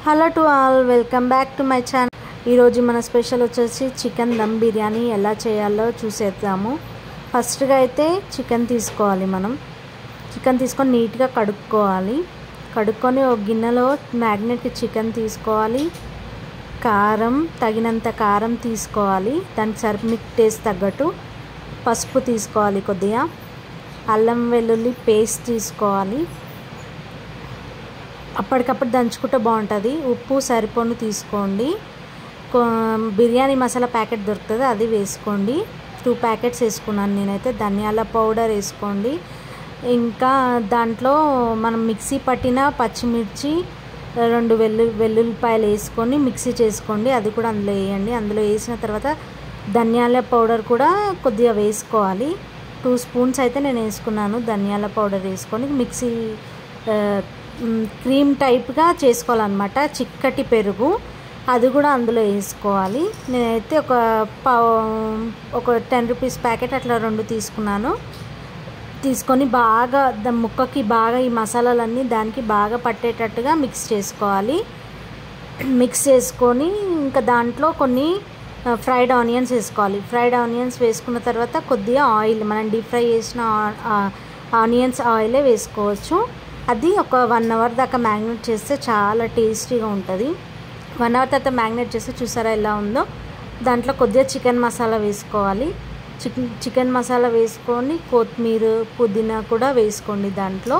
Hello to all, welcome back to my channel. ఈరోజు మన special వచ్చేసి చికెన్ దమ్ బిర్యానీ ఎలా చేయాలో చూసేద్దాము. ఫస్ట్గా అయితే చికెన్ తీసుకోవాలి. చికెన్ తీసుకొని నీట్గా కడుక్కొని ఒక గిన్నెలో మ్యాగ్నెట్ చికెన్ తీసుకోవాలి. కారం, తగినంత కారం తీసుకోవాలి. దానికి మీకు టేస్ట్ తగ్గట్టు పసుపు తీసుకోవాలి. కొద్దిగా అల్లం వెల్లుల్లి పేస్ట్ తీసుకోవాలి. అప్పటికప్పుడు దంచుకుంటే బాగుంటుంది. ఉప్పు సరిపోను తీసుకోండి. బిర్యానీ మసాలా ప్యాకెట్ దొరుకుతుంది, అది వేసుకోండి. 2 ప్యాకెట్స్ వేసుకున్నాను నేనైతే. ధనియాల పౌడర్ వేసుకోండి. ఇంకా దాంట్లో మనం మిక్సీ పట్టిన పచ్చిమిర్చి 2 వెల్లుల్లిపాయలు వేసుకొని మిక్సీ చేసుకోండి. అది కూడా అందులో వేయండి. అందులో వేసిన తర్వాత ధనియాల పౌడర్ కూడా కొద్దిగా వేసుకోవాలి. 2 స్పూన్స్ అయితే నేను వేసుకున్నాను. ధనియాల పౌడర్ వేసుకొని మిక్సీ క్రీమ్ టైప్గా చేసుకోవాలన్నమాట. చిక్కటి పెరుగు అది కూడా అందులో వేసుకోవాలి. నేనైతే ఒక 10 రూపీస్ ప్యాకెట్ అట్లా 2 తీసుకున్నాను. తీసుకొని బాగా ముక్కకి బాగా ఈ మసాలాలన్నీ దానికి బాగా పట్టేటట్టుగా మిక్స్ చేసుకోవాలి. మిక్స్ చేసుకొని ఇంకా దాంట్లో కొన్ని ఫ్రైడ్ ఆనియన్స్ వేసుకోవాలి. ఫ్రైడ్ ఆనియన్స్ వేసుకున్న తర్వాత కొద్దిగా ఆయిల్, మనం డీప్ ఫ్రై చేసిన ఆనియన్స్ ఆయిలే వేసుకోవచ్చు. అది ఒక 1 అవర్ దాకా మ్యాగ్నేట్ చేస్తే చాలా టేస్టీగా ఉంటుంది. 1 అవర్ తర్వాత మ్యాగ్నేట్ చేస్తే చూసారా ఎలా ఉందో. దాంట్లో కొద్దిగా చికెన్ మసాలా వేసుకోవాలి. చికెన్ మసాలా వేసుకొని కొత్తిమీర, పుదీనా కూడా వేసుకోండి. దాంట్లో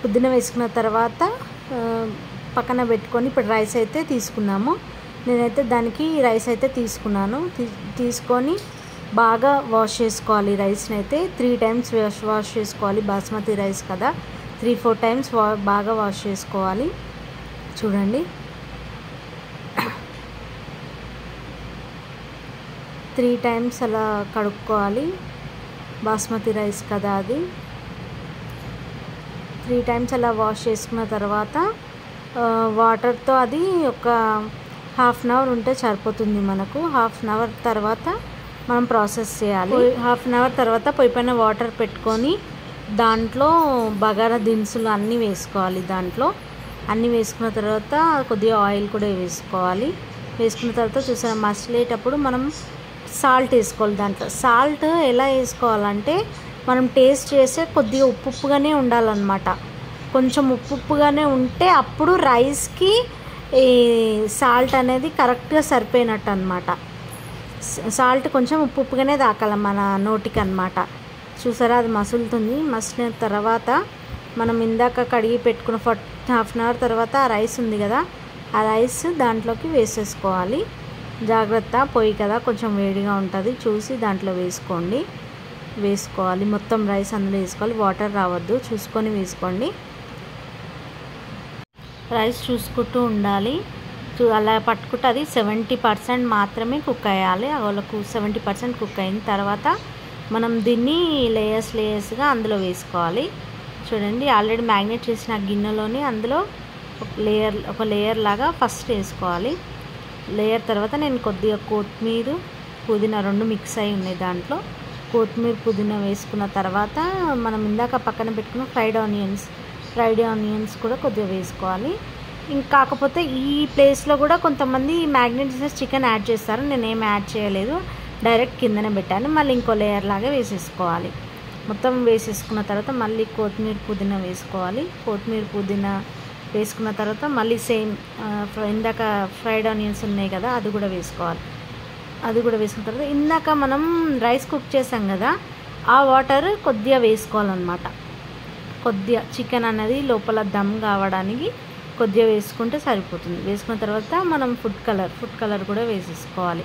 పుదీనా వేసుకున్న తర్వాత పక్కన పెట్టుకొని ఇప్పుడు రైస్ అయితే తీసుకున్నాము. నేనైతే దానికి రైస్ అయితే తీసుకున్నాను. తీసుకొని బాగా వాష్ చేసుకోవాలి. రైస్ని అయితే 3 టైమ్స్ వాష్ చేసుకోవాలి. బాస్మతి రైస్ కదా, 3-4 టైమ్స్ బాగా వాష్ చేసుకోవాలి. చూడండి, 3 టైమ్స్ అలా కడుక్కోవాలి. బాస్మతి రైస్ కదా, అది 3 టైమ్స్ అలా వాష్ చేసుకున్న తర్వాత వాటర్తో అది ఒక 1/2 అవర్ ఉంటే సరిపోతుంది మనకు. 1/2 అవర్ తర్వాత మనం ప్రాసెస్ చేయాలి. 1/2 అవర్ తర్వాత పొయ్యి పైన వాటర్ పెట్టుకొని దాంట్లో బగారా దినుసులు అన్నీ వేసుకోవాలి. దాంట్లో అన్నీ వేసుకున్న తర్వాత కొద్దిగా ఆయిల్ కూడా వేసుకోవాలి. వేసుకున్న తర్వాత చూసారా, మసిలేటప్పుడు మనం సాల్ట్ వేసుకోవాలి. దాంట్లో సాల్ట్ ఎలా వేసుకోవాలంటే మనం టేస్ట్ చేసే కొద్దిగా ఉప్పుగానే ఉండాలన్నమాట. కొంచెం ఉప్పుగానే ఉంటే అప్పుడు రైస్కి ఈ సాల్ట్ అనేది కరెక్ట్గా సరిపోయినట్టు అనమాట. సాల్ట్ కొంచెం ఉప్పుగానే తాకాలి మన నోటికి అనమాట. చూసారా, అది మసులుతుంది. మసిలిన తర్వాత మనం ఇందాక కడిగి పెట్టుకున్న 1/2 అవర్ తర్వాత ఆ రైస్ ఉంది కదా, ఆ రైస్ దాంట్లోకి వేసేసుకోవాలి. జాగ్రత్త, పొయ్యి కదా కొంచెం వేడిగా ఉంటుంది, చూసి దాంట్లో వేసుకోవాలి. మొత్తం రైస్ అందులో వేసుకోవాలి. వాటర్ రావద్దు, చూసుకొని వేసుకోండి. రైస్ చూసుకుంటూ ఉండాలి. అలా పట్టుకుంటే అది 70% మాత్రమే కుక్ అయ్యాలి. వాళ్ళకు 70% కుక్ అయిన తర్వాత మనం దీన్ని లేయర్స్గా అందులో వేసుకోవాలి. చూడండి, ఆల్రెడీ మ్యాగ్నేట్ చేసిన గిన్నెలోని అందులో ఒక లేయర్ లాగా ఫస్ట్ వేసుకోవాలి. లేయర్ తర్వాత నేను కొద్దిగా కొత్తిమీర, పుదీనా 2 మిక్స్ అయి ఉన్నాయి. దాంట్లో కొత్తిమీర, పుదీనా వేసుకున్న తర్వాత మనం ఇందాక పక్కన పెట్టుకున్న ఫ్రైడ్ ఆనియన్స్ కూడా కొద్దిగా వేసుకోవాలి. కాకపోతే ఈ ప్లేస్లో కూడా కొంతమంది మ్యాగ్నేట్ చేసిన చికెన్ యాడ్ చేస్తారు. నేనేం యాడ్ చేయలేదు, డైరెక్ట్ కిందనే పెట్టాను. మళ్ళీ ఇంకో లేయర్ లాగా వేసేసుకోవాలి. మొత్తం వేసేసుకున్న తర్వాత మళ్ళీ కొత్తిమీర, పుదీనా వేసుకోవాలి. కొత్తిమీర, పుదీనా వేసుకున్న తర్వాత మళ్ళీ సేమ్ ఇందాక ఫ్రైడ్ ఆనియన్స్ ఉన్నాయి కదా, అది కూడా వేసుకోవాలి. అది కూడా వేసుకున్న తర్వాత ఇందాక మనం రైస్ కుక్ చేసాం కదా, ఆ వాటర్ కొద్దిగా వేసుకోవాలన్నమాట. కొద్దిగా చికెన్ అనేది లోపల దమ్ కావడానికి కొద్దిగా వేసుకుంటే సరిపోతుంది. వేసుకున్న తర్వాత మనం ఫుడ్ కలర్ కూడా వేసేసుకోవాలి.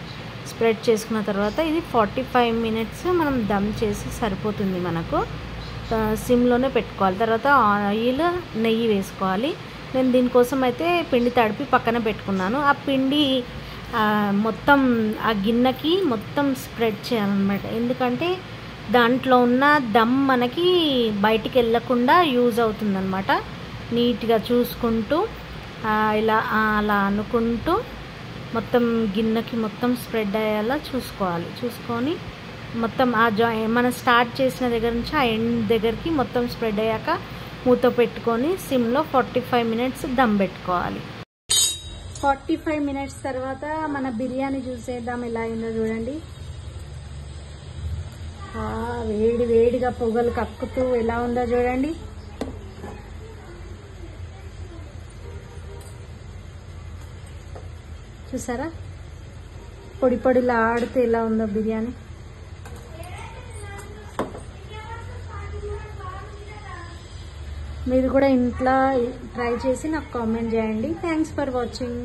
స్ప్రెడ్ చేసుకున్న తర్వాత ఇది 45 మినిట్స్ మనం దమ్ చేసి సరిపోతుంది మనకు. సిమ్లోనే పెట్టుకోవాలి. తర్వాత ఆయిల్, నెయ్యి వేసుకోవాలి. నేను దీనికోసం అయితే పిండి తడిపి పక్కన పెట్టుకున్నాను. ఆ పిండి మొత్తం ఆ గిన్నెకి మొత్తం స్ప్రెడ్ చేయాలన్నమాట. ఎందుకంటే దాంట్లో ఉన్న దమ్ మనకి బయటికి వెళ్ళకుండా యూజ్ అవుతుందన్నమాట. నీట్గా చూసుకుంటూ ఇలా అలా అనుకుంటూ మొత్తం గిన్నెకి మొత్తం స్ప్రెడ్ అయ్యేలా చూసుకొని మొత్తం మనం స్టార్ట్ చేసిన దగ్గర నుంచి ఆ ఎండ్ దగ్గరికి మొత్తం స్ప్రెడ్ అయ్యాక మూత పెట్టుకొని సిమ్లో 45 మినిట్స్ దమ్ పెట్టుకోవాలి. 45 మినిట్స్ తర్వాత మన బిర్యానీ చూసేద్దాం ఎలా అయిందో చూడండి. వేడి వేడిగా పొగలు కక్కుతూ ఎలా ఉందో చూడండి. చూసారా పొడి పొడిలా ఆడుతూ ఎలా ఉందో బిర్యానీ. మీరు కూడా ఇంట్లో ట్రై చేసి నాకు కామెంట్ చేయండి. Thanks for watching.